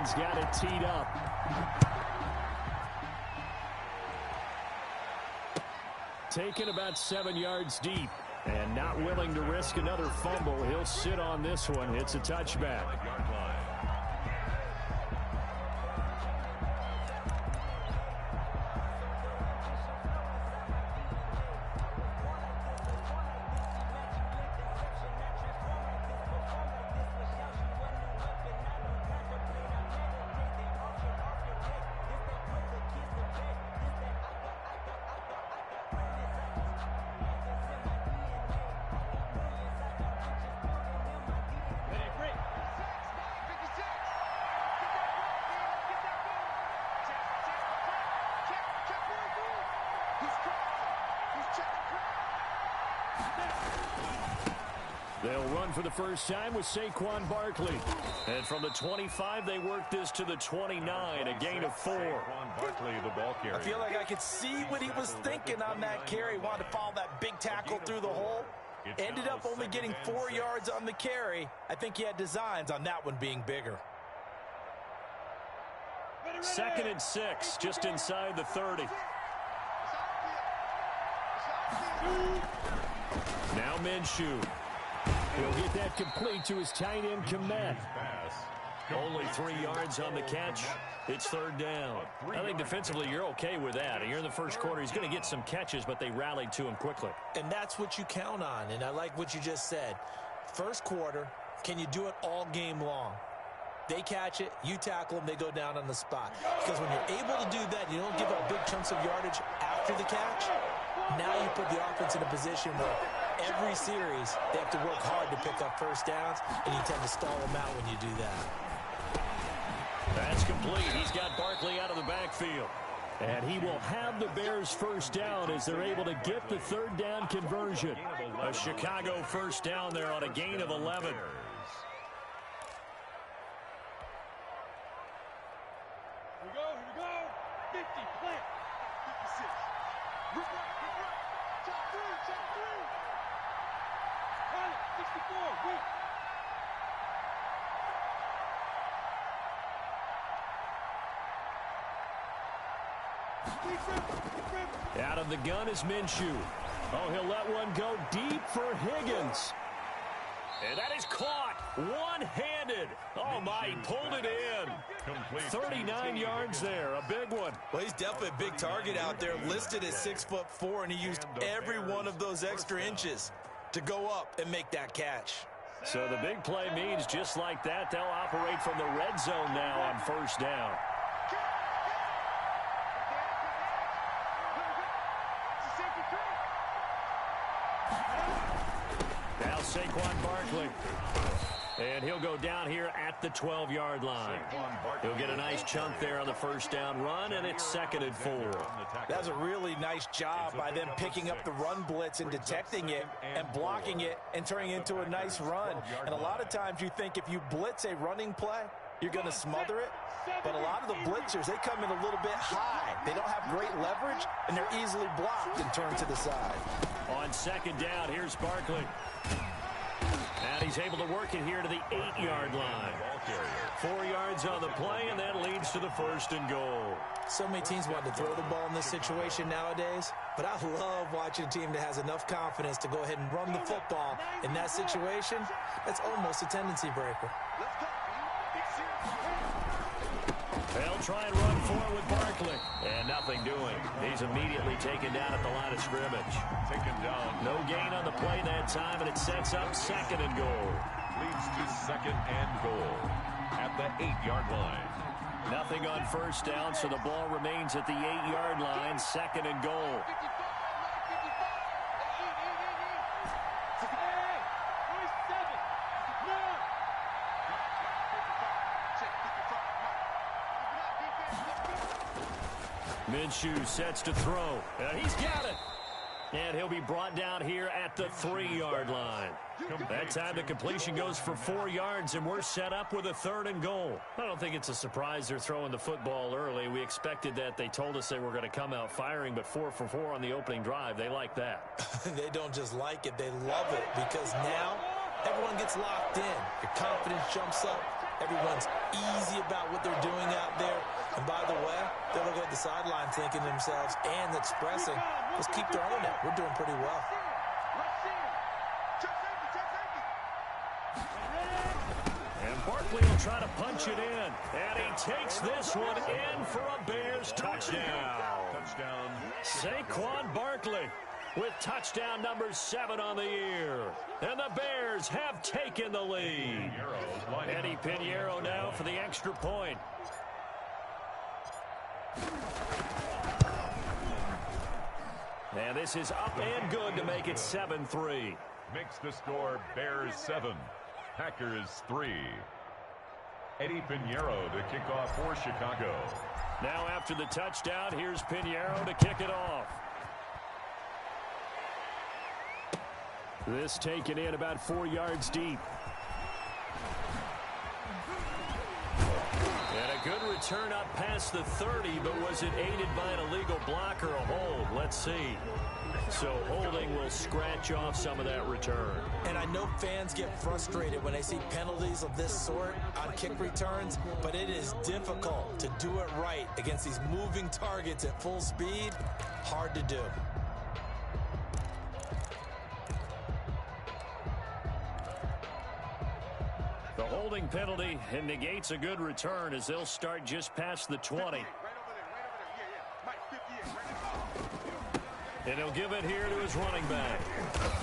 one's got it teed up. Taken about 7 yards deep. And not willing to risk another fumble. He'll sit on this one. It's a touchback. They'll run for the first time with Saquon Barkley. And from the 25, they work this to the 29, a gain of 4. Barkley, the ball carrier. I feel like I could see what he was thinking on that carry. Wanted to follow that big tackle through the hole. Ended up only getting 4 yards on the carry. I think he had designs on that one being bigger. 2nd and 6, just inside the 30. Now Minshew. He'll get that complete to his tight end Kmet. Only 3 yards on the catch. It's 3rd down. I think defensively you're okay with that. You're in the first quarter. He's going to get some catches, but they rallied to him quickly. And that's what you count on, and I like what you just said. First quarter, can you do it all game long? They catch it, you tackle them, they go down on the spot. Because when you're able to do that, you don't give up big chunks of yardage after the catch. Now you put the offense in a position where every series they have to work hard to pick up first downs, and you tend to stall them out when you do that. That's complete. He's got Barkley out of the backfield. And he will have the Bears first down as they're able to get the 3rd down conversion. A Chicago first down there on a gain of 11. Here we go. 50, plant. 56. Rip right. Top 3. Pilot, 64, wait. Out of the gun is Minshew. Oh, he'll let one go deep for Higgins. And that is caught one-handed. Oh, my, he pulled it in. 39 yards there, a big one. Well, he's definitely a big target out there, listed at 6'4", and he used every one of those extra inches to go up and make that catch. So the big play means just like that, they'll operate from the red zone now on first down. Now Saquon Barkley. And he'll go down here at the 12-yard line. He'll get a nice chunk there on the first down run, and it's 2nd and 4. That's a really nice job by them picking up the run blitz and detecting it and blocking it and turning it into a nice run. And a lot of times you think if you blitz a running play, you're going to smother it. But a lot of the blitzers, they come in a little bit high. They don't have great leverage, and they're easily blocked and turned to the side. On 2nd down, here's Barkley. And he's able to work it here to the 8-yard line. 4 yards on the play, and that leads to the 1st and goal. So many teams want to throw the ball in this situation nowadays, but I love watching a team that has enough confidence to go ahead and run the football. In that situation, that's almost a tendency breaker. They'll try and run forward with Barkley. And nothing doing. He's immediately taken down at the line of scrimmage. Taken down. No gain on the play that time, and it sets up 2nd and goal. Leads to 2nd and goal at the 8-yard line. Nothing on first down, so the ball remains at the 8-yard line. 2nd and goal. Minshew sets to throw. And he's got it. And he'll be brought down here at the 3-yard line. That time the completion goes for 4 yards, and we're set up with a 3rd and goal. I don't think it's a surprise they're throwing the football early. We expected that. They told us they were going to come out firing, but 4 for 4 on the opening drive. They like that. They don't just like it, they love it, because now everyone gets locked in. Your confidence jumps up. Everyone's easy about what what they're doing out there. And by the way, they're looking at the sideline thinking to themselves and expressing, let's keep throwing it. We're doing pretty well. And Barkley will try to punch it in. And he takes this one in for a Bears touchdown. Touchdown. Saquon Barkley with touchdown number 7 on the year. And the Bears have taken the lead. Eddie Pinheiro now for the extra point. And this is up and good to make it 7-3. Makes the score Bears 7, Packers 3. Eddie Pinheiro to kick off for Chicago. Now after the touchdown, here's Pinheiro to kick it off. This taken in about 4 yards deep. And a good return up past the 30, but was it aided by an illegal block or a hold? Let's see. So holding will scratch off some of that return. And I know fans get frustrated when they see penalties of this sort on kick returns, but it is difficult to do it right against these moving targets at full speed. Hard to do. The holding penalty and negates a good return as they'll start just past the 20. And he'll give it here to his running back.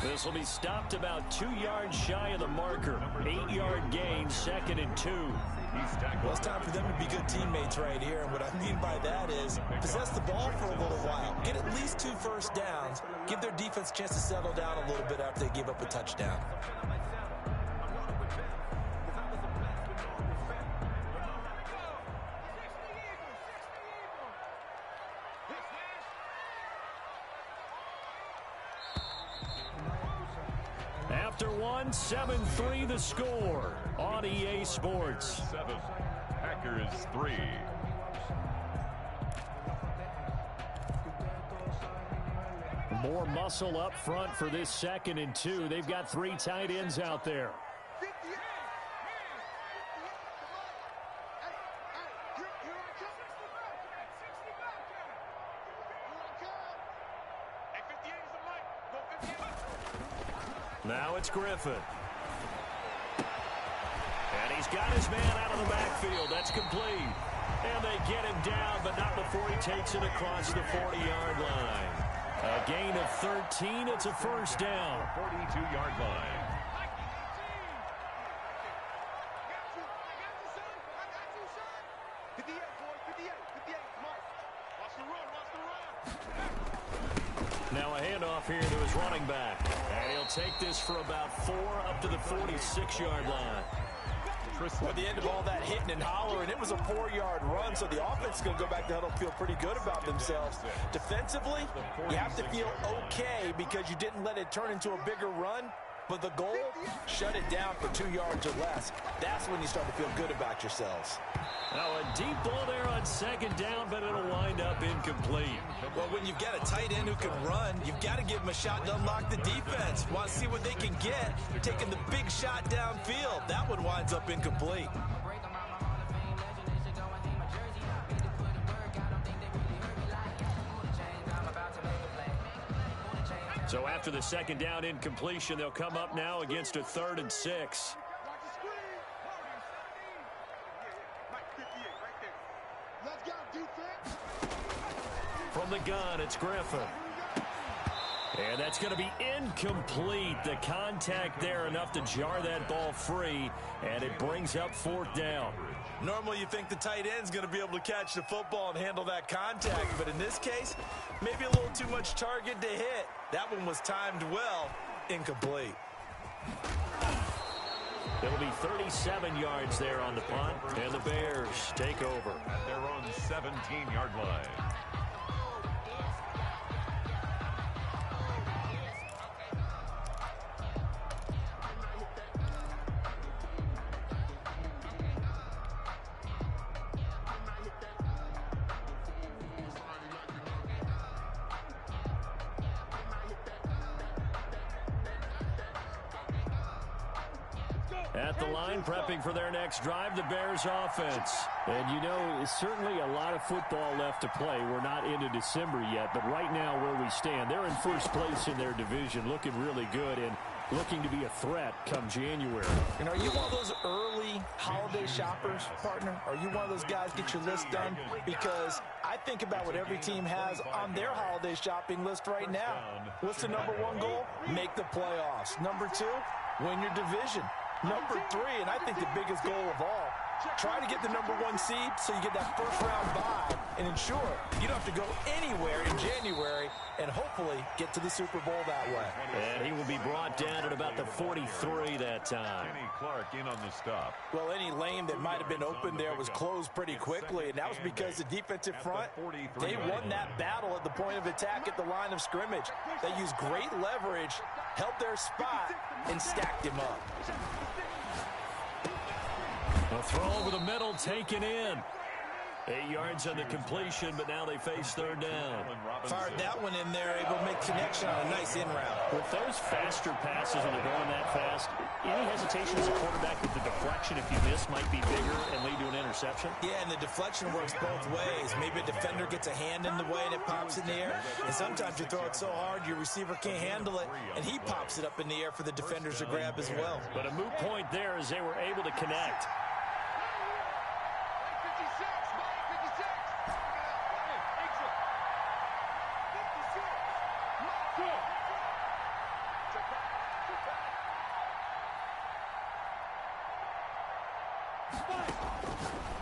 This will be stopped about 2 yards shy of the marker. 8-yard gain, 2nd and 2. Well, it's time for them to be good teammates right here. And what I mean by that is possess the ball for a little while. Get at least 2 first downs. Give their defense a chance to settle down a little bit after they give up a touchdown. After one, 7-3 the score on EA Sports. 7, Packers 3. More muscle up front for this 2nd and 2. They've got 3 tight ends out there. Now it's Griffin. And he's got his man out of the backfield. That's complete. And they get him down, but not before he takes it across the 40-yard line. A gain of 13. It's a first down. 42-yard line. Now a handoff here to his running back. And he'll take this for about 4 up to the 46-yard line. At the end of all that hitting and hollering, it was a 4-yard run, so the offense is going to go back to huddle, feel pretty good about themselves. Defensively, you have to feel okay because you didn't let it turn into a bigger run, but the goal, shut it down for 2 yards or less. That's when you start to feel good about yourselves. Now a deep ball there on 2nd down, but it'll wind up incomplete. Well, when you've got a tight end who can run, you've got to give him a shot to unlock the defense. Want to see what they can get, taking the big shot downfield. That one winds up incomplete. So after the 2nd down incompletion, they'll come up now against a 3rd and 6. From the gun, it's Griffin. And that's going to be incomplete. The contact there enough to jar that ball free, and it brings up 4th down. Normally you think the tight end's going to be able to catch the football and handle that contact, but in this case, maybe a little too much target to hit. That one was timed well, incomplete. It'll be 37 yards there on the punt, and the Bears take over. At their own 17-yard line. At the line, prepping for their next drive, the Bears offense. And, you know, certainly a lot of football left to play. We're not into December yet, but right now where we stand, they're in first place in their division, looking really good and looking to be a threat come January. And are you one of those early holiday shoppers, partner? Are you one of those guys get your list done? Because I think about what every team has on their holiday shopping list right now. What's the number one goal? Make the playoffs. Number two, win your division. Number three, and I think the biggest goal of all, try to get the number one seed so you get that first round bye and ensure you don't have to go anywhere in January and hopefully get to the Super Bowl that way. And he will be brought down at about the 43 that time. Kenny Clark in on the stop. Well, any lane that might have been open there was closed pretty quickly, and that was because the defensive front, they won that battle at the point of attack at the line of scrimmage. They used great leverage, held their spot, and stacked him up. A throw over the middle, taken in. 8 yards on the completion, but now they face third down. Fired that one in there, able to make connection on a nice in route. With those faster passes when they're going that fast, any hesitation as a quarterback that the deflection, if you miss, might be bigger and lead to an interception? Yeah, and the deflection works both ways. Maybe a defender gets a hand in the way and it pops in the air. And sometimes you throw it so hard your receiver can't handle it, and he pops it up in the air for the defenders to grab as well. But a moot point there as they were able to connect.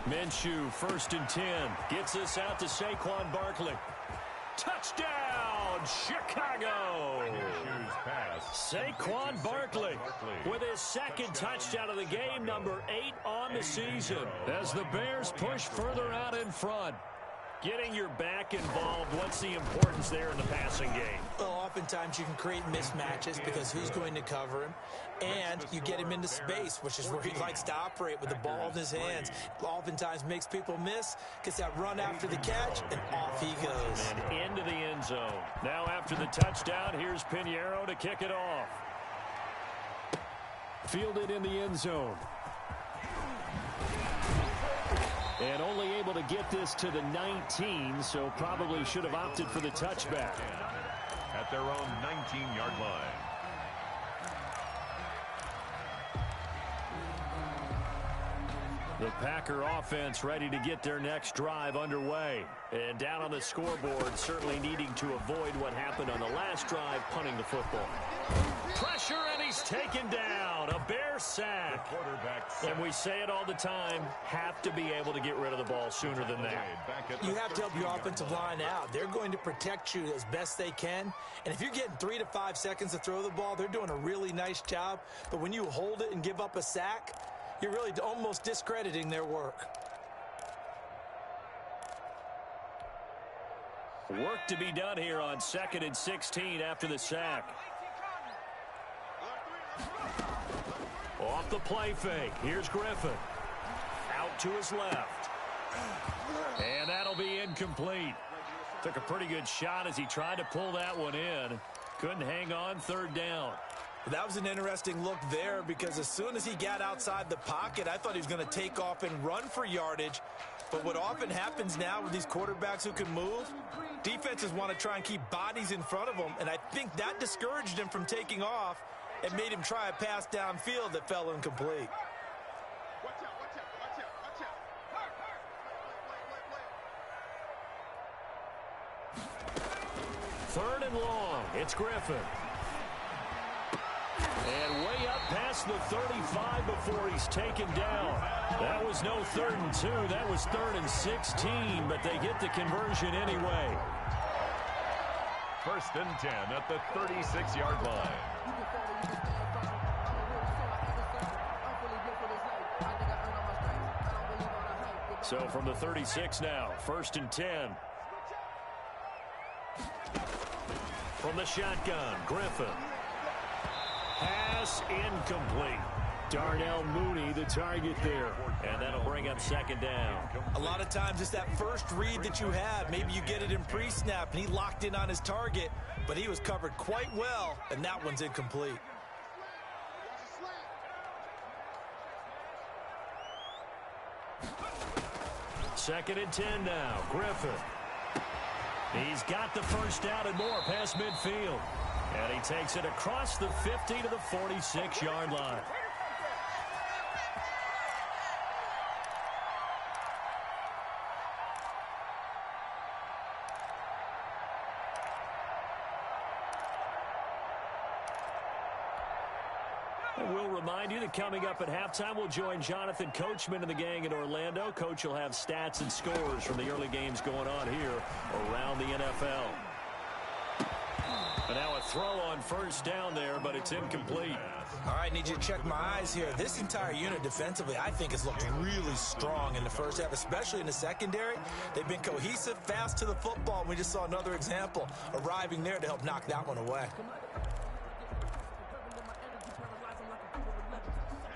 Minshew, 1st and 10. Gets us out to Saquon Barkley. Touchdown, Chicago! Minshew's pass. Saquon Barkley with his second touchdown of the game, number 8 on the season. As the Bears push further out in front. Getting your back involved, what's the importance there in the passing game? Well, oftentimes you can create mismatches because who's going to cover him, and you get him into space, which is where he likes to operate with the ball in his hands. Oftentimes makes people miss, gets that run after the catch, and off he goes. And into the end zone. Now after the touchdown, here's Pinheiro to kick it off. Fielded in the end zone. And only able to get this to the 19, so probably should have opted for the touchback. At their own 19-yard line. The Packer offense ready to get their next drive underway. And down on the scoreboard, certainly needing to avoid what happened on the last drive, punting the football. Pressure, and he's taken down. A Bear sack. And we say it all the time, have to be able to get rid of the ball sooner than that. You have to help your offensive line out. They're going to protect you as best they can. And if you're getting 3 to 5 seconds to throw the ball, they're doing a really nice job. But when you hold it and give up a sack, you're really almost discrediting their work. Work to be done here on 2nd and 16 after the sack. Off the play fake. Here's Griffin. Out to his left. And that'll be incomplete. Took a pretty good shot as he tried to pull that one in. Couldn't hang on, 3rd down. That was an interesting look there because as soon as he got outside the pocket, I thought he was going to take off and run for yardage. But what often happens now with these quarterbacks who can move, defenses want to try and keep bodies in front of them, and I think that discouraged him from taking off and made him try a pass downfield that fell incomplete. Third and long. It's Griffin. And way up past the 35 before he's taken down. That was no 3rd and 2. That was 3rd and 16, but they get the conversion anyway. 1st and 10 at the 36-yard line. So from the 36 now, 1st and 10. From the shotgun, Griffin. Pass incomplete. Darnell Mooney, the target there. And that'll bring up 2nd down. A lot of times it's that first read that you have. Maybe you get it in pre-snap, and he locked in on his target, but he was covered quite well, and that one's incomplete. 2nd and 10 now. Griffin. He's got the first down and more past midfield. And he takes it across the 50 to the 46-yard line. And we'll remind you that coming up at halftime, we'll join Jonathan Coachman and the gang in Orlando. Coach will have stats and scores from the early games going on here around the NFL. And now a throw on first down there, but it's incomplete. All right, need you to check my eyes here. This entire unit defensively, I think, has looked really strong in the first half, especially in the secondary. They've been cohesive, fast to the football, and we just saw another example arriving there to help knock that one away.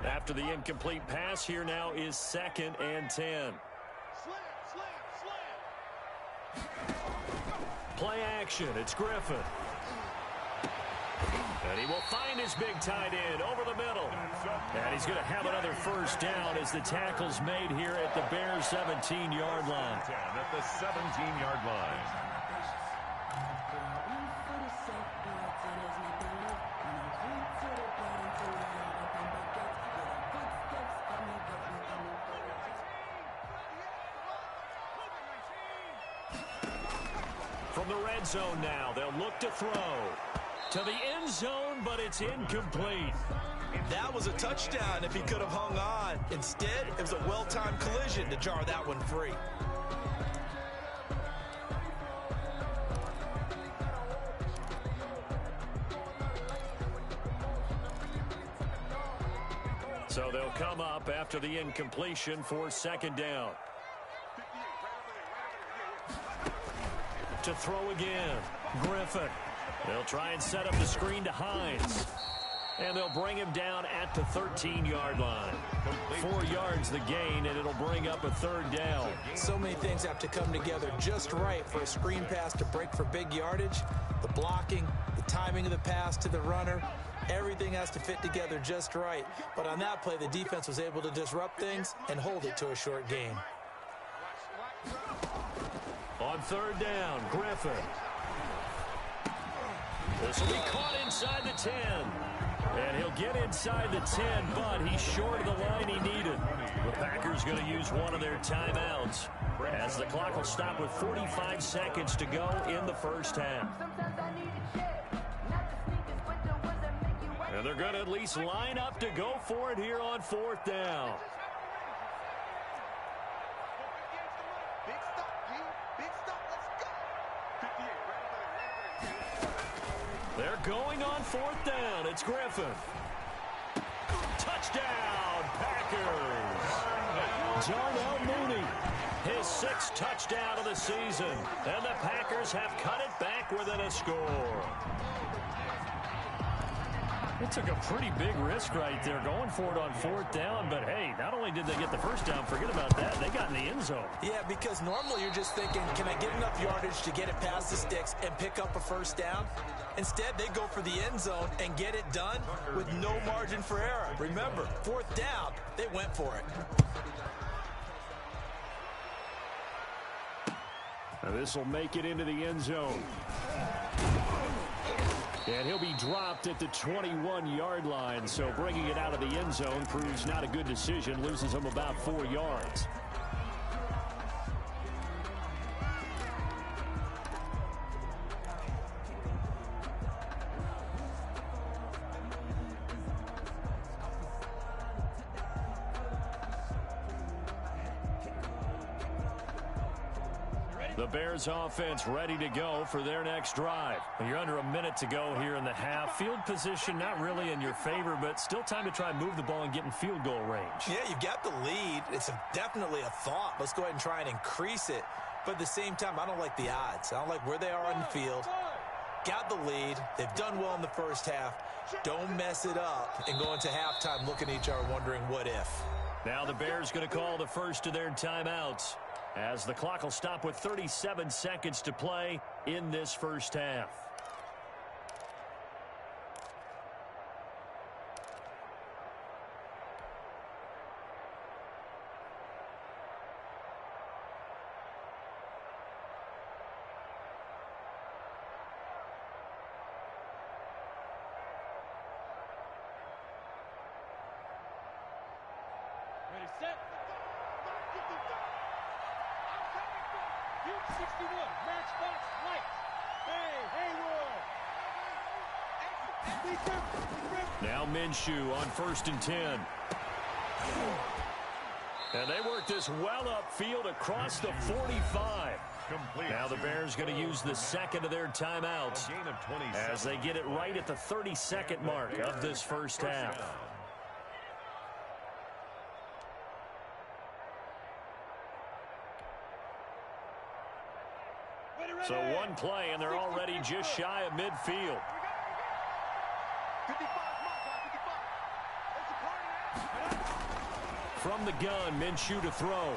After the incomplete pass, here now is 2nd and 10. Play action. It's Griffin. And he will find his big tight end over the middle. And he's going to have another first down as the tackle's made here at the Bears' 17-yard line. At the 17-yard line. From the red zone now, they'll look to throw. To the end zone, but it's incomplete. That was a touchdown if he could have hung on. Instead, it was a well-timed collision to jar that one free. So they'll come up after the incompletion for 2nd down. To throw again, Griffin. They'll try and set up the screen to Hines. And they'll bring him down at the 13-yard line. 4 yards the gain, and it'll bring up a 3rd down. So many things have to come together just right for a screen pass to break for big yardage. The blocking, the timing of the pass to the runner, everything has to fit together just right. But on that play, the defense was able to disrupt things and hold it to a short gain. On 3rd down, Griffin. This will be caught inside the 10. And he'll get inside the 10, but he's short of the line he needed. The Packers going to use one of their timeouts as the clock will stop with 45 seconds to go in the first half. And they're going to at least line up to go for it here on 4th down. They're going on 4th down. It's Griffin. Touchdown, Packers. Darnell Mooney, his 6th touchdown of the season. And the Packers have cut it back within a score. It took a pretty big risk right there going for it on 4th down. But, hey, not only did they get the first down, forget about that, they got in the end zone. Yeah, because normally you're just thinking, can I get enough yardage to get it past the sticks and pick up a first down? Instead, they go for the end zone and get it done with no margin for error. Remember, 4th down, they went for it. Now this will make it into the end zone. And he'll be dropped at the 21-yard line, so bringing it out of the end zone proves not a good decision, loses him about 4 yards. The Bears offense ready to go for their next drive. You're under a minute to go here in the half. Field position not really in your favor, but still time to try and move the ball and get in field goal range. Yeah, you've got the lead. It's definitely a thought. Let's go ahead and try and increase it. But at the same time, I don't like the odds. I don't like where they are on the field. Got the lead. They've done well in the first half. Don't mess it up and go into halftime looking at each other wondering what if. Now the Bears going to call the first of their timeouts, as the clock will stop with 37 seconds to play in this first half. 61, Matchbox Lights. Hey, Haywood. Now Minshew on 1st and 10. And they work this well upfield across the 45. Complete. Now the Bears going to use the second of their timeouts A gain of 27. as they get it right at the 32nd mark of this first half. So one play, and they're already just shy of midfield. 55, From the gun, Minshew to throw.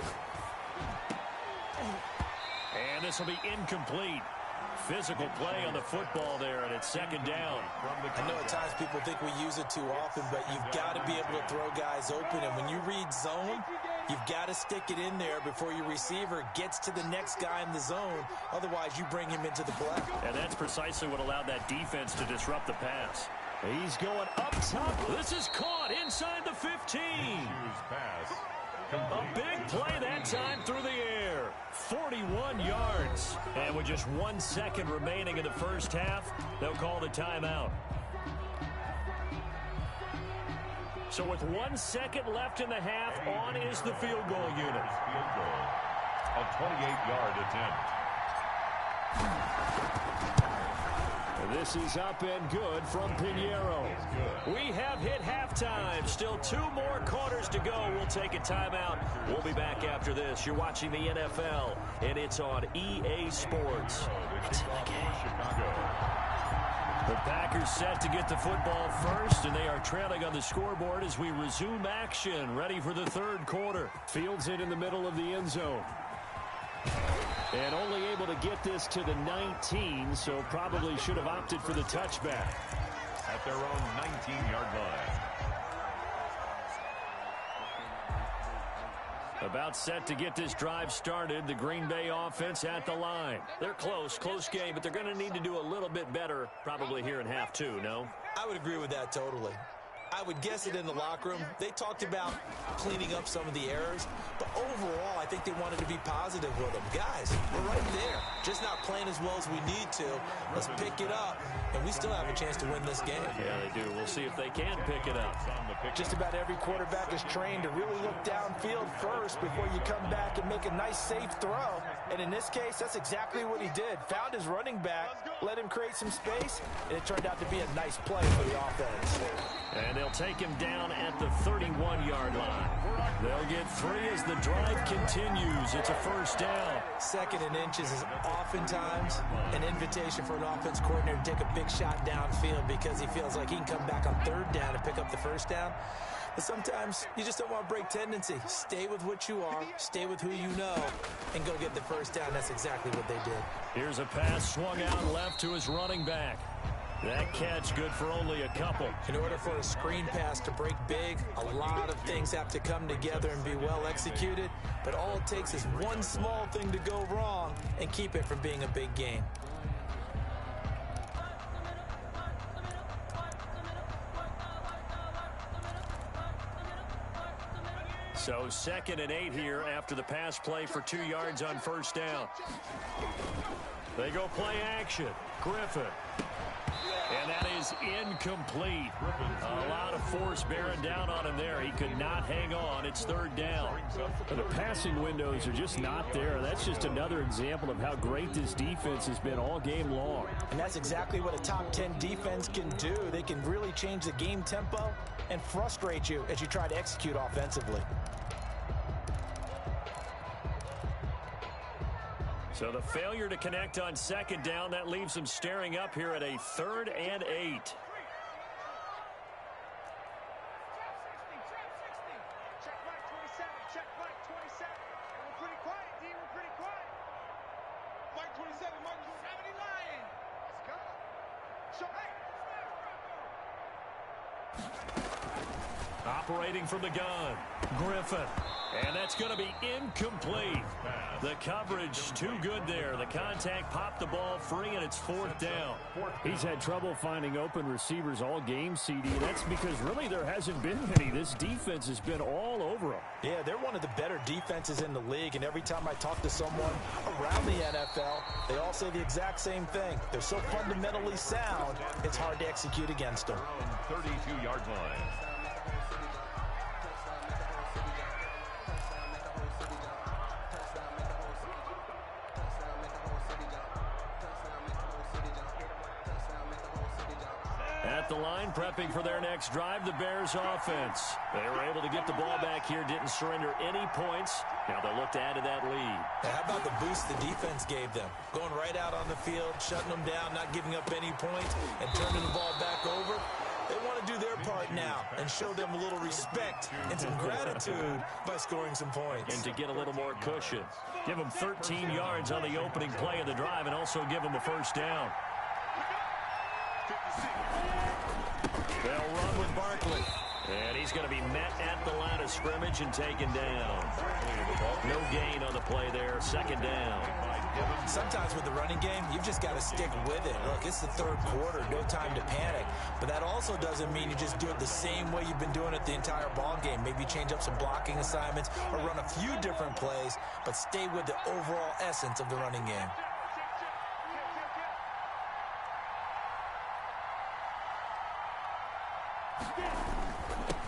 And this will be incomplete. Physical play on the football there, and it's 2nd down. I know at times people think we use it too often, but you've got to be able to throw guys open. And when you read zone, you've got to stick it in there before your receiver gets to the next guy in the zone. Otherwise, you bring him into the play. And that's precisely what allowed that defense to disrupt the pass. He's going up top. This is caught inside the 15. Minshew's pass. A big play that time through the air. 41 yards. And with just 1 second remaining in the first half, they'll call the timeout. So with 1 second left in the half, on is the field goal unit. Field goal. A 28-yard attempt. This is up and good from Pinheiro. We have hit halftime. Still 2 more quarters to go. We'll take a timeout. We'll be back after this. You're watching the NFL, and it's on EA Sports. It's in the game. The Packers set to get the football first, and they are trailing on the scoreboard as we resume action, ready for the 3rd quarter. Fields it in the middle of the end zone. And only able to get this to the 19, so probably should have opted for the touchback. At their own 19-yard line. About set to get this drive started, the Green Bay offense at the line. They're close game, but they're going to need to do a little bit better probably here in half 2, no? I would agree with that totally. I would guess it in the locker room. They talked about cleaning up some of the errors, but overall, I think they wanted to be positive with them. Guys, we're right there. Just not playing as well as we need to. Let's pick it up, and we still have a chance to win this game. Yeah, they do. We'll see if they can pick it up. Just about every quarterback is trained to really look downfield first before you come back and make a nice, safe throw. And in this case, that's exactly what he did. Found his running back, let him create some space, and it turned out to be a nice play for the offense. And they'll take him down at the 31-yard line. They'll get 3 as the drive continues. It's a first down. 2nd and inches is oftentimes an invitation for an offense coordinator to take a big shot downfield because he feels like he can come back on 3rd down and pick up the first down. But sometimes you just don't want to break tendency. Stay with what you are, stay with who you know, and go get the first down. That's exactly what they did. Here's a pass swung out left to his running back. That catch good for only a couple. In order for a screen pass to break big, a lot of things have to come together and be well executed. But all it takes is one small thing to go wrong and keep it from being a big game. So 2nd and 8 here after the pass play for 2 yards on first down. They go play action. Griffin. And that is incomplete. A lot of force bearing down on him there. He could not hang on. It's 3rd down. The passing windows are just not there. That's just another example of how great this defense has been all game long. And that's exactly what a top 10 defense can do. They can really change the game tempo and frustrate you as you try to execute offensively. So the failure to connect on 2nd down, that leaves them staring up here at a 3rd and 8. Check right 27. Check right 27. We're pretty quiet, D. We're pretty quiet. Mike 27. Mike 70 Lion. Let's go. Show Operating from the gun, Griffin. And that's going to be incomplete. The coverage too good there. The contact popped the ball free, and it's 4th down. He's had trouble finding open receivers all game, CD. That's because really there hasn't been many. This defense has been all over them. Yeah, they're one of the better defenses in the league, and every time I talk to someone around the NFL, they all say the exact same thing. They're so fundamentally sound, it's hard to execute against them. 32-yard line. At the line, prepping for their next drive, the Bears offense. They were able to get the ball back here, didn't surrender any points. Now they'll look to add to that lead. How about the boost the defense gave them? Going right out on the field, shutting them down, not giving up any points, and turning the ball back over. They want to do their part now and show them a little respect and some gratitude by scoring some points. And to get a little more cushion. Give them 13 yards on the opening play of the drive and also give them a first down. They'll run with Barkley. And he's going to be met at the line of scrimmage and taken down. No gain on the play there. Second down. Sometimes with the running game, you've just got to stick with it. Look, it's the third quarter, no time to panic. But that also doesn't mean you just do it the same way you've been doing it the entire ball game. Maybe change up some blocking assignments or run a few different plays, but stay with the overall essence of the running game.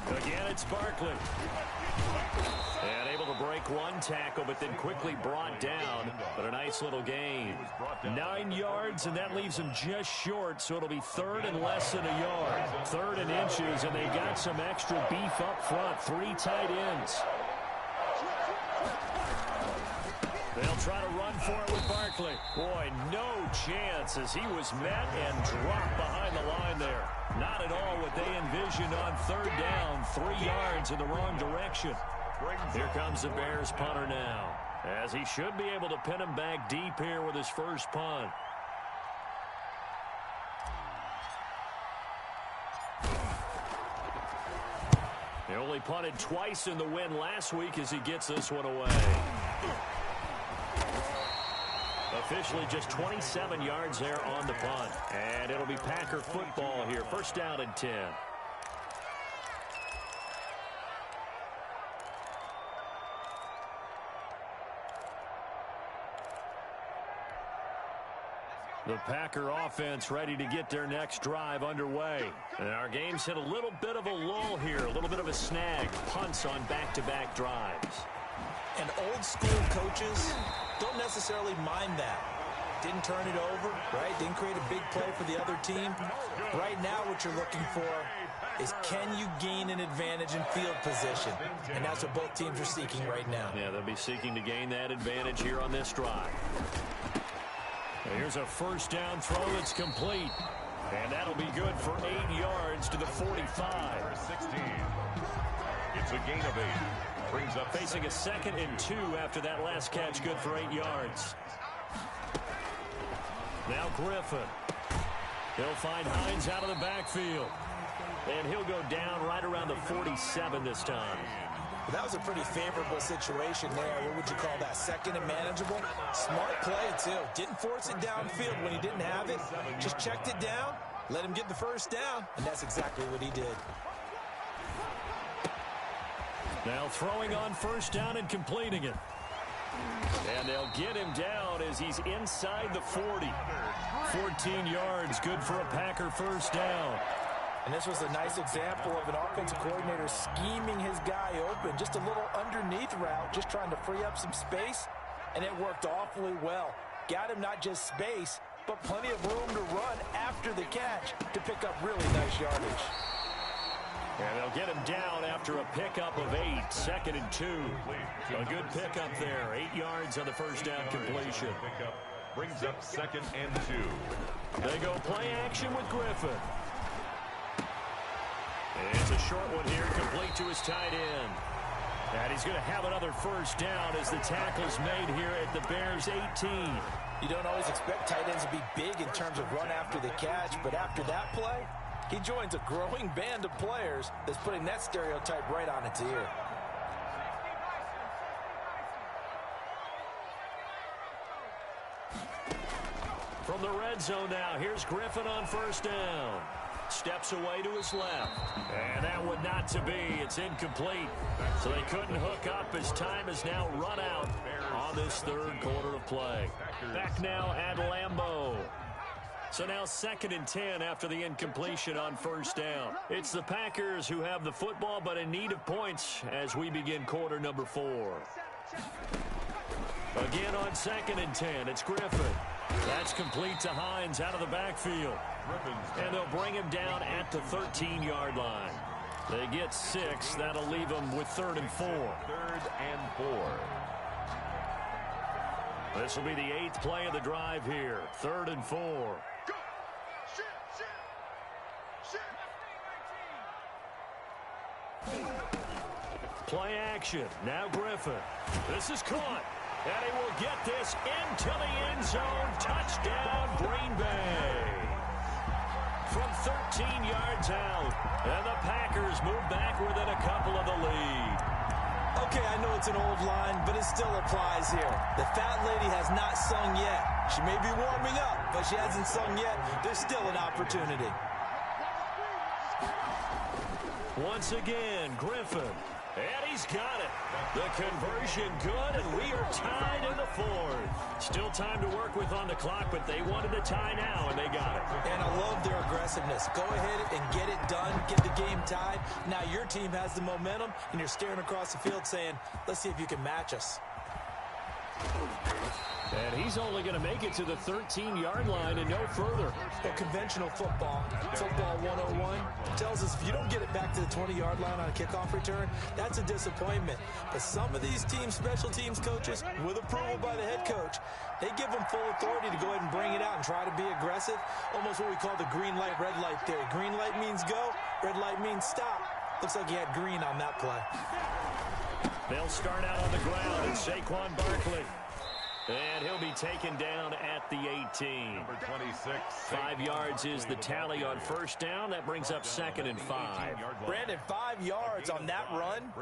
Again, it's Barkley. And able to break one tackle, but then quickly brought down. But a nice little gain. 9 yards, and that leaves him just short, so it'll be third and less than a yard. Third and inches, and they've got some extra beef up front. 3 tight ends. They'll try to run for it with Barkley. Boy, no chance as he was met and dropped behind the line there. Not at all what they envisioned on third down. 3 yards in the wrong direction. Here comes the Bears punter now, as he should be able to pin him back deep here with his first punt. He only punted twice in the win last week as he gets this one away. Officially just 27 yards there on the punt. And it'll be Packer football here. First down and 10. The Packer offense ready to get their next drive underway. And our game's hit a little bit of a lull here, a little bit of a snag. Punts on back-to-back drives. And old school coaches don't necessarily mind that. Didn't turn it over, right? Didn't create a big play for the other team. Right now what you're looking for is, can you gain an advantage in field position? And that's what both teams are seeking right now. Yeah, they'll be seeking to gain that advantage here on this drive. Here's a first down throw that's complete. And that'll be good for 8 yards to the 45. 16. It's a gain of 8. Brings up facing a 2nd and 2 after that last catch, good for 8 yards. Now Griffin. He'll find Hines out of the backfield. And he'll go down right around the 47 this time. Well, that was a pretty favorable situation there. What would you call that? 2nd and manageable? Smart play, too. Didn't force it downfield when he didn't have it. Just checked it down, let him get the first down, and that's exactly what he did. Now throwing on first down and completing it. And they'll get him down as he's inside the 40. 14 yards, good for a Packer first down. And this was a nice example of an offensive coordinator scheming his guy open. Just a little underneath route, just trying to free up some space. And it worked awfully well. Got him not just space, but plenty of room to run after the catch to pick up really nice yardage. And they'll get him down after a pickup of 8. 2nd and 2. A good pickup there. 8 yards on the first down completion. Brings up 2nd and 2. They go play action with Griffin. It's a short one here, complete to his tight end. And he's going to have another first down as the tackle's made here at the Bears 18. You don't always expect tight ends to be big in terms of run after the catch, but after that play, he joins a growing band of players that's putting that stereotype right on its ear. From the red zone now, here's Griffin on first down. Steps away to his left. And that would not to be. It's incomplete. So they couldn't hook up as time is now run out on this third quarter of play. Back now at Lambeau. So now 2nd and 10 after the incompletion on first down. It's the Packers who have the football but in need of points as we begin quarter number 4. Again on 2nd and 10, it's Griffin. That's complete to Hines out of the backfield. And they'll bring him down at the 13-yard line. They get 6. That'll leave them with 3rd and 4. 3rd and 4. This will be the 8th play of the drive here. 3rd and 4. Go! Play action. Now Griffin. This is caught. And he will get this into the end zone. Touchdown, Green Bay. From 13 yards out. And the Packers move back within a couple of the lead. Okay, I know it's an old line, but it still applies here. The fat lady has not sung yet. She may be warming up, but she hasn't sung yet. There's still an opportunity. Once again, Griffin. And he's got it. The conversion good, and we are tied in the 4th. Still time to work with on the clock, but they wanted the tie now, and they got it. And I love their aggressiveness. Go ahead and get it done, get the game tied. Now your team has the momentum, and you're staring across the field saying, let's see if you can match us. And he's only going to make it to the 13-yard line and no further. Well, conventional football 101, tells us if you don't get it back to the 20-yard line on a kickoff return, that's a disappointment. But some of these teams, special teams coaches, with approval by the head coach, they give them full authority to go ahead and bring it out and try to be aggressive. Almost what we call the green light, red light theory. Green light means go, red light means stop. Looks like he had green on that play. They'll start out on the ground. It's Saquon Barkley. And he'll be taken down at the 18. Number 26. 5 yards is the tally on first down. That brings up 2nd and 5. Brandon, 5 yards on that run.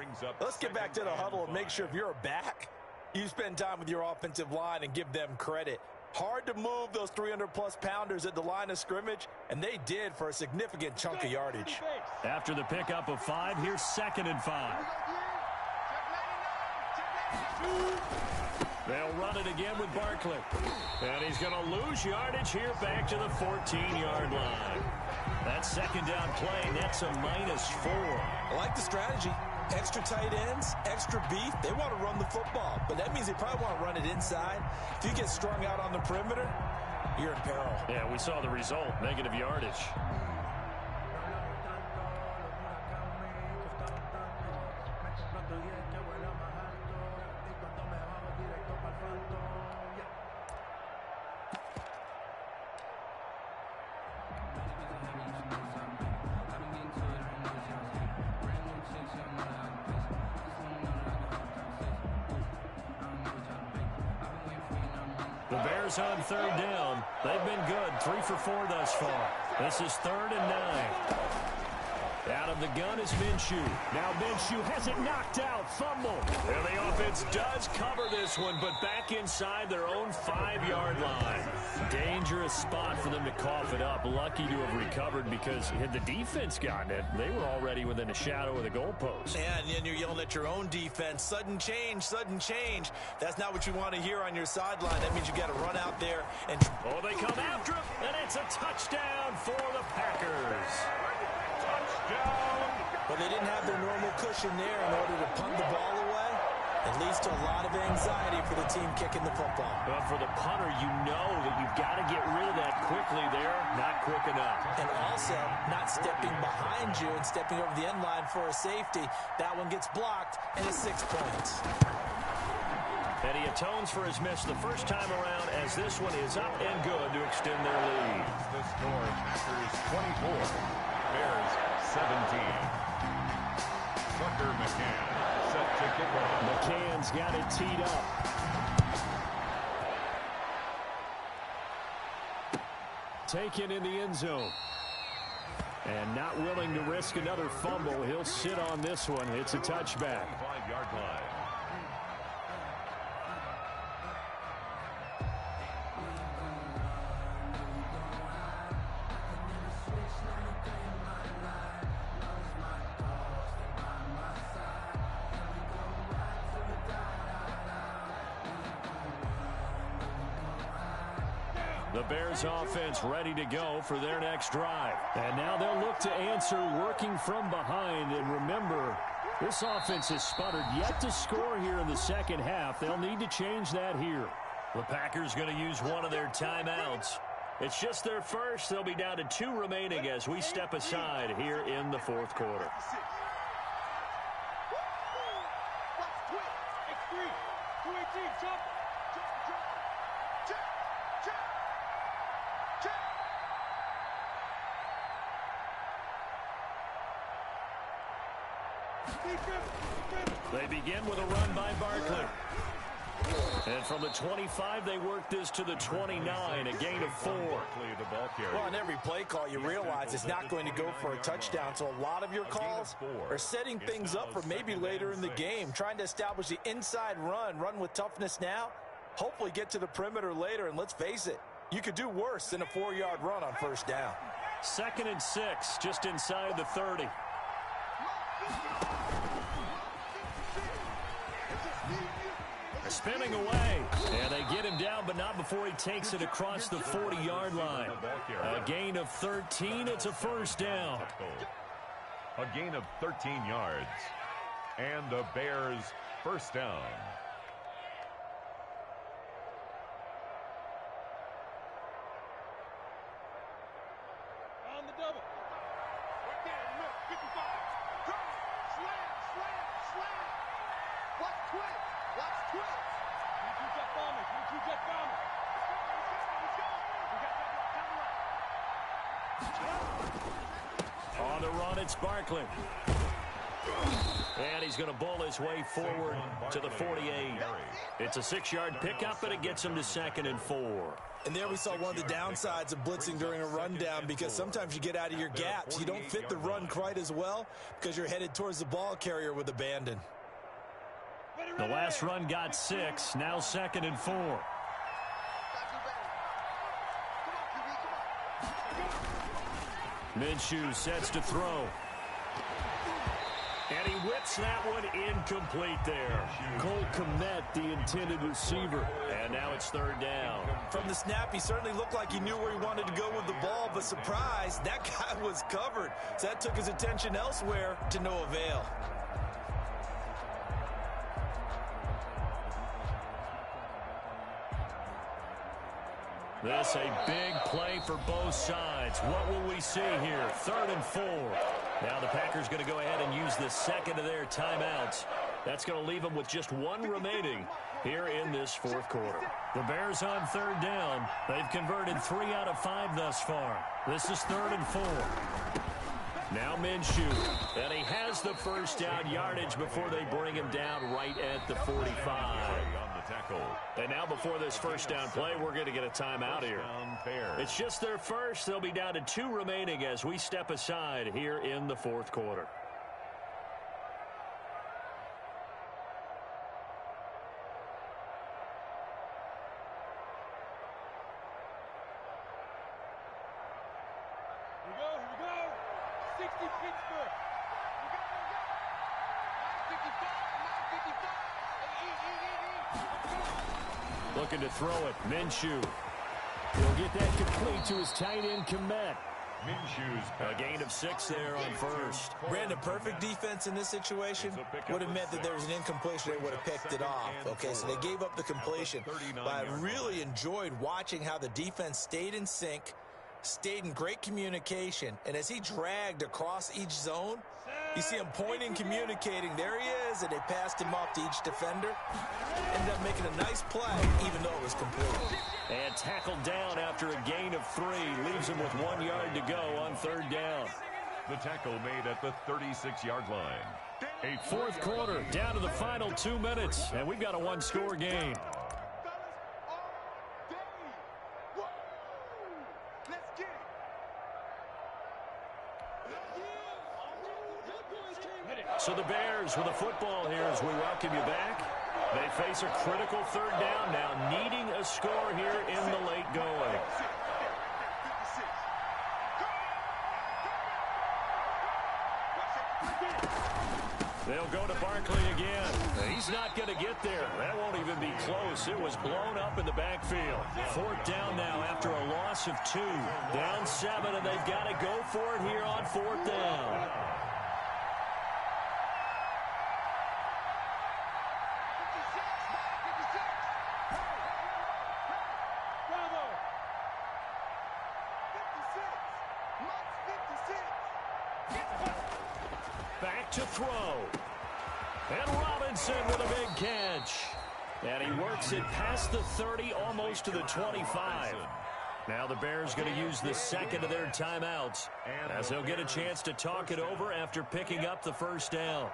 Let's get back to the huddle and make sure if you're a back, you spend time with your offensive line and give them credit. Hard to move those 300-plus pounders at the line of scrimmage, and they did for a significant chunk of yardage. After the pickup of 5, here's 2nd and 5. They'll run it again with Barkley. And he's going to lose yardage here back to the 14-yard line. That second down play, that's a -4. I like the strategy. Extra tight ends, extra beef. They want to run the football, but that means they probably want to run it inside. If you get strung out on the perimeter, you're in peril. Yeah, we saw the result, negative yardage. The Bears on 3rd down. They've been good, 3 for 4 thus far. This is 3rd and 9. Out of the gun is Minshew. Now Minshew has it knocked out. Fumble. And the offense does cover this one, but back inside their own 5-yard line. Dangerous spot for them to cough it up. Lucky to have recovered because had the defense gotten it, they were already within a shadow of the goalpost. Yeah, and then you're yelling at your own defense. Sudden change, sudden change. That's not what you want to hear on your sideline. That means you got to run out there and... Oh, they come after him, and it's a touchdown for the Packers. But they didn't have their normal cushion there in order to punt the ball away. It leads to a lot of anxiety for the team kicking the football. But for the punter, you know that you've got to get rid of that quickly there. Not quick enough. And also, not stepping behind you and stepping over the end line for a safety. That one gets blocked, and it's 6 points. And he atones for his miss the first time around as this one is up and good to extend their lead. The score, Packers 24, Bears 17. Tucker McCann set to kick off. McCann's got it teed up. Taken in the end zone. And not willing to risk another fumble. He'll sit on this one. It's a touchback. 5-yard line. The Bears offense ready to go for their next drive. And now they'll look to answer working from behind. And remember, this offense has sputtered yet to score here in the second half. They'll need to change that here. The Packers going to use one of their timeouts. It's just their first. They'll be down to 2 remaining as we step aside here in the fourth quarter. They begin with a run by Barkley. And from the 25, they work this to the 29, a gain of 4. Well, on every play call, you realize it's not going to go for a touchdown, so a lot of your calls are setting things up for maybe later in the game, trying to establish the inside run with toughness now, hopefully get to the perimeter later, and let's face it, you could do worse than a 4-yard run on first down. 2nd and 6, just inside the 30. Spinning away, and they get him down, but not before he takes it across the 40-yard line. A gain of 13. It's a first down. A gain of 13 yards, and the Bears first down. On the double. Right there, look, 55. Slam. Watch twist. On the run, it's Barkley. And he's going to bowl his way forward to the 48. It's a 6-yard pickup, and it gets him to 2nd and 4. And there we saw one of the downsides of blitzing during a rundown, because sometimes you get out of your gaps. You don't fit the run quite as well because you're headed towards the ball carrier with abandon. The last run got 6, now 2nd and 4. Minshew sets to throw. And he whips that one incomplete there. Cole Kmet, the intended receiver. And now it's 3rd down. From the snap, he certainly looked like he knew where he wanted to go with the ball, but surprise, that guy was covered. So that took his attention elsewhere to no avail. This a big play for both sides. What will we see here? 3rd and 4. Now the Packers going to go ahead and use the second of their timeouts. That's going to leave them with just 1 remaining here in this fourth quarter. The Bears on 3rd down. They've converted 3 out of 5 thus far. This is 3rd and 4. Now Minshew. And he has the first down yardage before they bring him down right at the 45. And now before this first down play, we're going to get a timeout here. It's just their first. They'll be down to 2 remaining as we step aside here in the fourth quarter. Here we go. 60 Pittsburgh. Here we go. 55. Looking to throw it. Minshew. He'll get that complete to his tight end, Kmet. Minshew's A gain of 6 there on first. Brandon, perfect defense in this situation would have meant that there was an incompletion. They would have picked it off. Okay, so they gave up the completion. But I really enjoyed watching how the defense stayed in sync, stayed in great communication, and as he dragged across each zone, you see him pointing, communicating. There he is, and they passed him off to each defender. Ended up making a nice play, even though it was complete. And tackled down after a gain of 3. Leaves him with 1 yard to go on 3rd down. The tackle made at the 36-yard line. Fourth quarter, down to the final 2 minutes, and we've got a 1-score game. So the Bears with a football here as we welcome you back. They face a critical 3rd down now, needing a score here in the late going. They'll go to Barkley again. He's not going to get there. That won't even be close. It was blown up in the backfield. 4th down now after a loss of 2. Down 7, and they've got to go for it here on 4th down. Back to throw. And Robinson with a big catch. And he works it past the 30, almost to the 25. Now the Bears going to use the second of their timeouts, as they'll get a chance to talk it over after picking up the 1st down.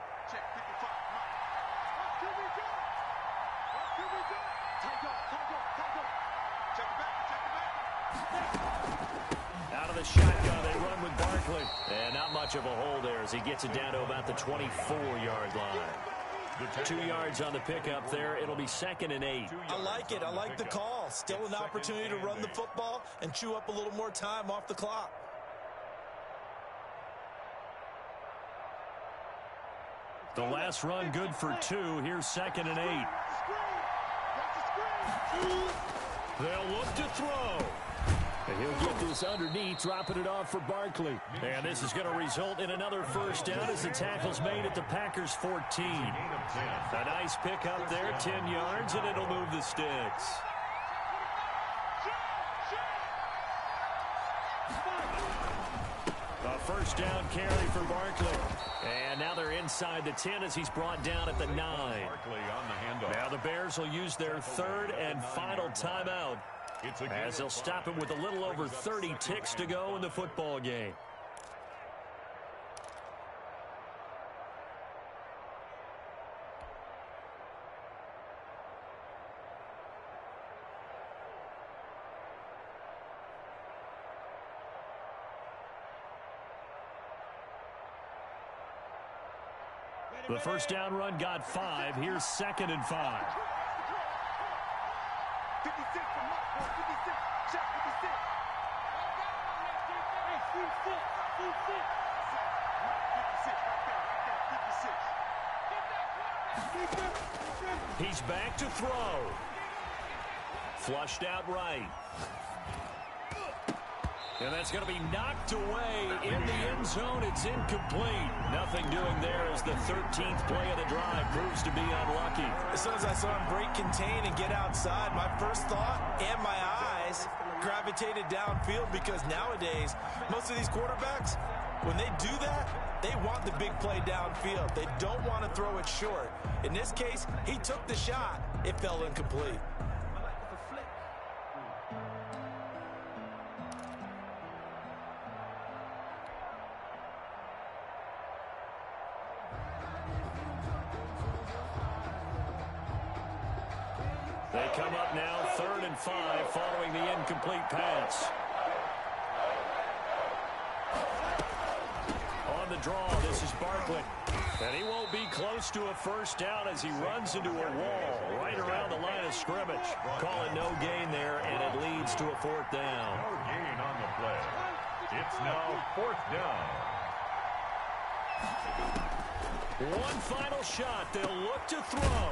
Out of the shotgun, they run with Barkley. And not much of a hole there as he gets it down to about the 24-yard line. 2 yards on the pickup there. It'll be 2nd and 8. I like it. I like the call. Still an opportunity to run the football and chew up a little more time off the clock. The last run good for 2. Here's 2nd and 8. They'll look to throw. And he'll get this underneath, dropping it off for Barkley. And this is going to result in another 1st down as the tackle's made at the Packers 14. A nice pick up there, 10 yards, and it'll move the sticks. A 1st down carry for Barkley. And now they're inside the 10 as he's brought down at the 9. Now the Bears will use their 3rd and final timeout, as they'll stop him with a little over 30 ticks to go in the football game. The 1st down run got 5. Here's 2nd and 5. 56 from Mark, 56. Check 56. Hey, 56. 56 right there. 56. He's back to throw. Flushed out right. And that's going to be knocked away in the end zone. It's incomplete. Nothing doing there as the 13th play of the drive proves to be unlucky. As soon as I saw him break contain and get outside, my first thought and my eyes gravitated downfield, because nowadays, most of these quarterbacks, when they do that, they want the big play downfield. They don't want to throw it short. In this case, he took the shot. It fell incomplete. They come up now 3rd and 5 following the incomplete pass. On the draw, this is Barkley. And he won't be close to a 1st down as he runs into a wall right around the line of scrimmage. Call it no gain there, and it leads to a 4th down. No gain on the play. It's now 4th down. One final shot. They'll look to throw.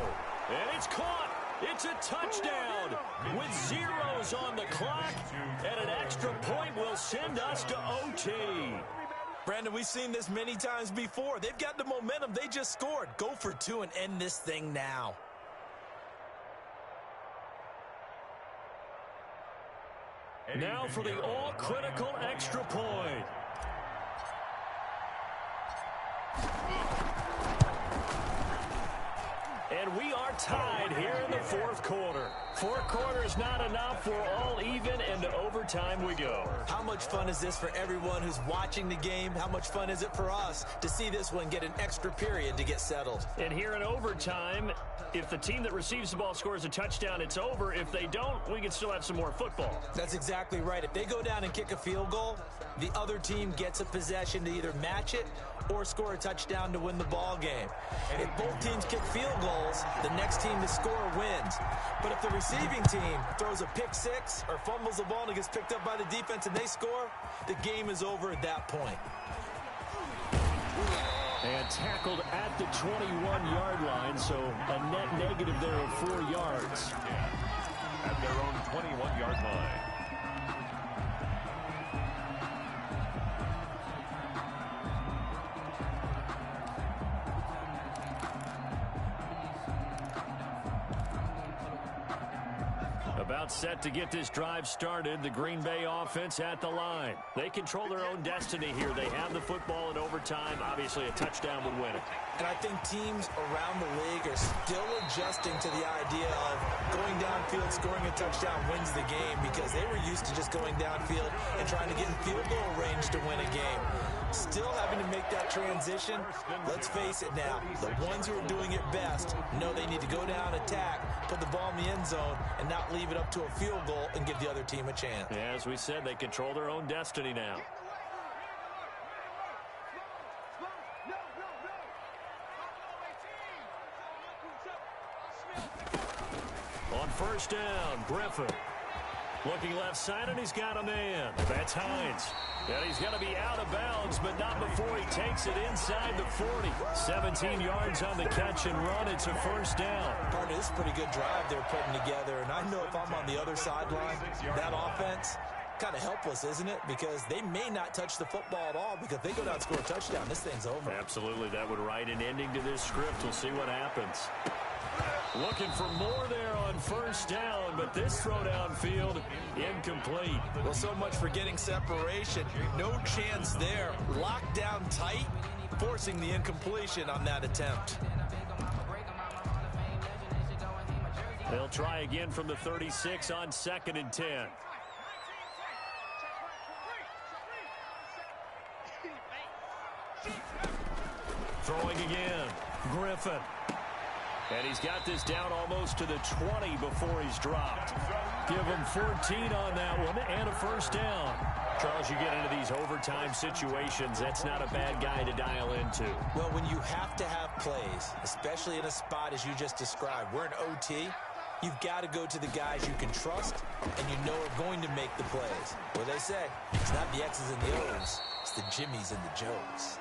And it's caught. It's a touchdown with zeros on the clock. And an extra point will send us to OT. Brandon, we've seen this many times before. They've got the momentum. They just scored. Go for 2 and end this thing now. Now for the all-critical extra point. And we are tied here in the 4th quarter. 4 quarters not enough. We're all even, and to overtime we go. How much fun is this for everyone who's watching the game? How much fun is it for us to see this one get an extra period to get settled? And here in overtime, if the team that receives the ball scores a touchdown, it's over. If they don't, we can still have some more football. That's exactly right. If they go down and kick a field goal, the other team gets a possession to either match it or score a touchdown to win the ball game. If both teams kick field goals, the next team to score wins. But if the receiving team throws a pick six or fumbles the ball and it gets picked up by the defense and they score, the game is over at that point. And And tackled at the 21-yard line, so a net negative there of 4 yards. At their own 21-yard line. About set to get this drive started. The Green Bay offense at the line. They control their own destiny here. They have the football in overtime. Obviously, a touchdown would win it. And I think teams around the league are still adjusting to the idea of going downfield, scoring a touchdown wins the game, because they were used to just going downfield and trying to get in field goal range to win a game. Still having to make that transition. Let's face it now, the ones who are doing it best know they need to go down, attack, put the ball in the end zone, and not leave it up to a field goal and give the other team a chance. Yeah, as we said, they control their own destiny now. On first down, Griffin. Looking left side, and he's got a man. That's Hines. And he's going to be out of bounds, but not before he takes it inside the 40. 17 yards on the catch and run. It's a first down. Partner, this is a pretty good drive they're putting together. And I know if I'm on the other sideline, that offense, kind of helpless, isn't it? Because they may not touch the football at all, because if they go down and score a touchdown, this thing's over. Absolutely. That would write an ending to this script. We'll see what happens. Looking for more there on first down, but this throw downfield incomplete. Well, so much for getting separation. No chance there. Locked down tight, forcing the incompletion on that attempt. They'll try again from the 36 on 2nd and 10. Throwing again. Griffin. And he's got this down almost to the 20 before he's dropped. Give him 14 on that one and a first down. Charles, you get into these overtime situations, that's not a bad guy to dial into. Well, when you have to have plays, especially in a spot as you just described, we're in OT, you've got to go to the guys you can trust and you know are going to make the plays. What they say, it's not the X's and the O's, it's the Jimmies and the Joes.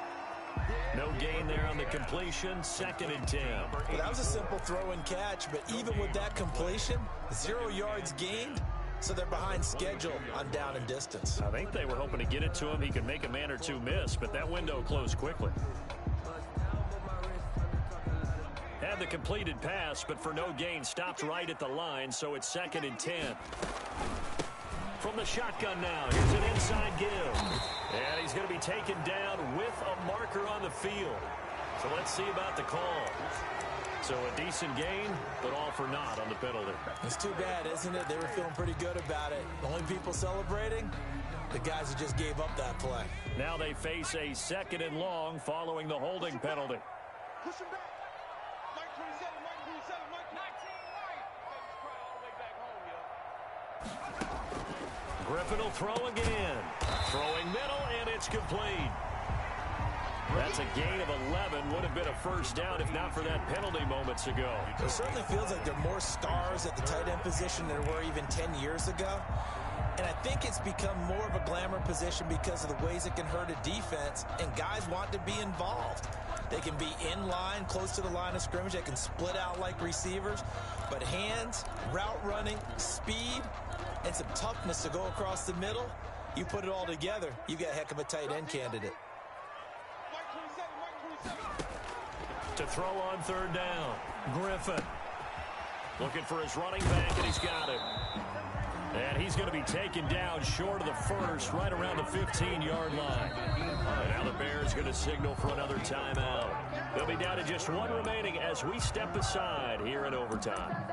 No gain there on the completion, 2nd and 10. Well, that was a simple throw and catch, but even with that completion, 0 yards gained, so they're behind schedule on down and distance. I think they were hoping to get it to him. He could make a man or two miss, but that window closed quickly. Had the completed pass, but for no gain, stopped right at the line, so it's 2nd and 10. From the shotgun now, here's an inside give. And he's going to be taken down with a marker on the field. So let's see about the call. So a decent gain, but all for naught on the penalty. It's too bad, isn't it? They were feeling pretty good about it. The only people celebrating, the guys who just gave up that play. Now they face a 2nd and long following the holding penalty. Push him back. Mike 27, Mike 27, Mike 19, Mike. All the way back home, yo. Griffin will throw again. Throwing middle, and it's complete. That's a gain of 11. Would have been a first down if not for that penalty moments ago. It certainly feels like there are more stars at the tight end position than there were even 10 years ago. And I think it's become more of a glamour position because of the ways it can hurt a defense, and guys want to be involved. They can be in line, close to the line of scrimmage. They can split out like receivers. But hands, route running, speed, and some toughness to go across the middle, you put it all together, you got a heck of a tight end candidate. To throw on 3rd down, Griffin. Looking for his running back, and he's got it. And he's going to be taken down short of the first, right around the 15-yard line. And now the Bears going to signal for another timeout. They'll be down to just one remaining as we step aside here in overtime.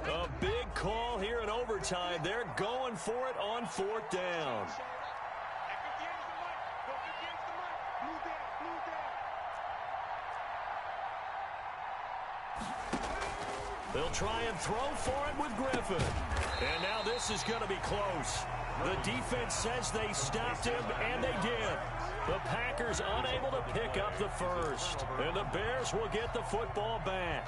A big call here in overtime. They're going for it on 4th down. They'll try and throw for it with Griffin. And now this is going to be close. The defense says they stopped him, and they did. The Packers unable to pick up the first. And the Bears will get the football back.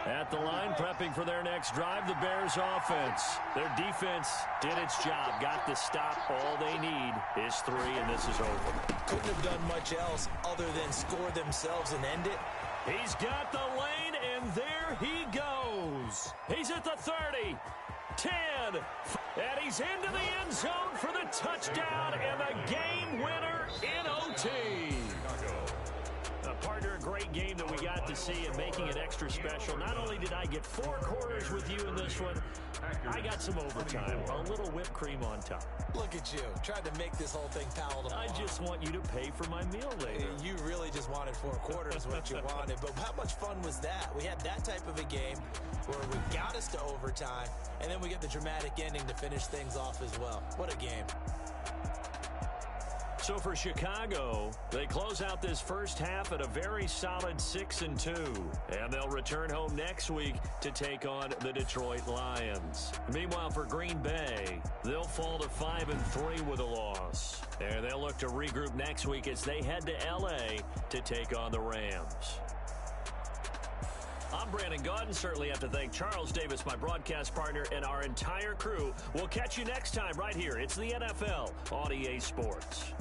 At the line, prepping for their next drive, the Bears offense. Their defense did its job, got the stop. All they need is 3, and this is over. Couldn't have done much else other than score themselves and end it. He's got the lane, and there he goes. He's at the 30, 10, and he's into the end zone for the touchdown and the game winner in OT. Partner, a great game that we got to see and making it extra special. Not only did I get 4 quarters with you in this one, I got some overtime, a little whipped cream on top. Look at you, trying to make this whole thing palatable. I just want you to pay for my meal later. You really just wanted 4 quarters, what you wanted. But how much fun was that? We had that type of a game where we got us to overtime, and then we get the dramatic ending to finish things off as well. What a game. So for Chicago, they close out this first half at a very solid 6-2. And they'll return home next week to take on the Detroit Lions. Meanwhile, for Green Bay, they'll fall to 5-3 with a loss. And they'll look to regroup next week as they head to L.A. to take on the Rams. I'm Brandon Gaudin. Certainly have to thank Charles Davis, my broadcast partner, and our entire crew. We'll catch you next time right here. It's the NFL on EA Sports.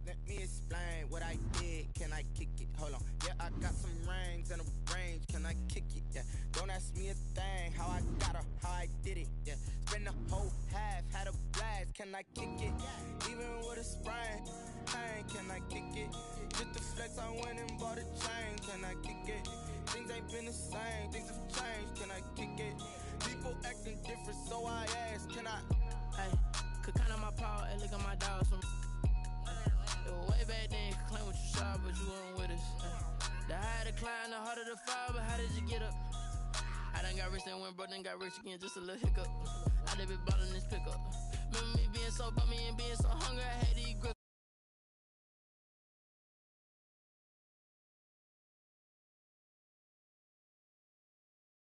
Let me explain what I did. Can I kick it? Hold on. Yeah, I got some rings and a range. Can I kick it? Yeah. Don't ask me a thing. How I got her, how I did it. Yeah. Spend the whole half, had a blast. Can I kick it? Even with a sprain. Pain, can I kick it? Just the flex, I went and bought a chain. Can I kick it? Things ain't been the same. Things have changed. Can I kick it? People acting different, so I ask. Can I? Hey, could count on my power and look at my dogs from. Way back then, you could claim what you saw, but you weren't with us. The higher the climb, the harder the fall, but how did you get up? I done got rich, then went broke, then got rich again, just a little hiccup.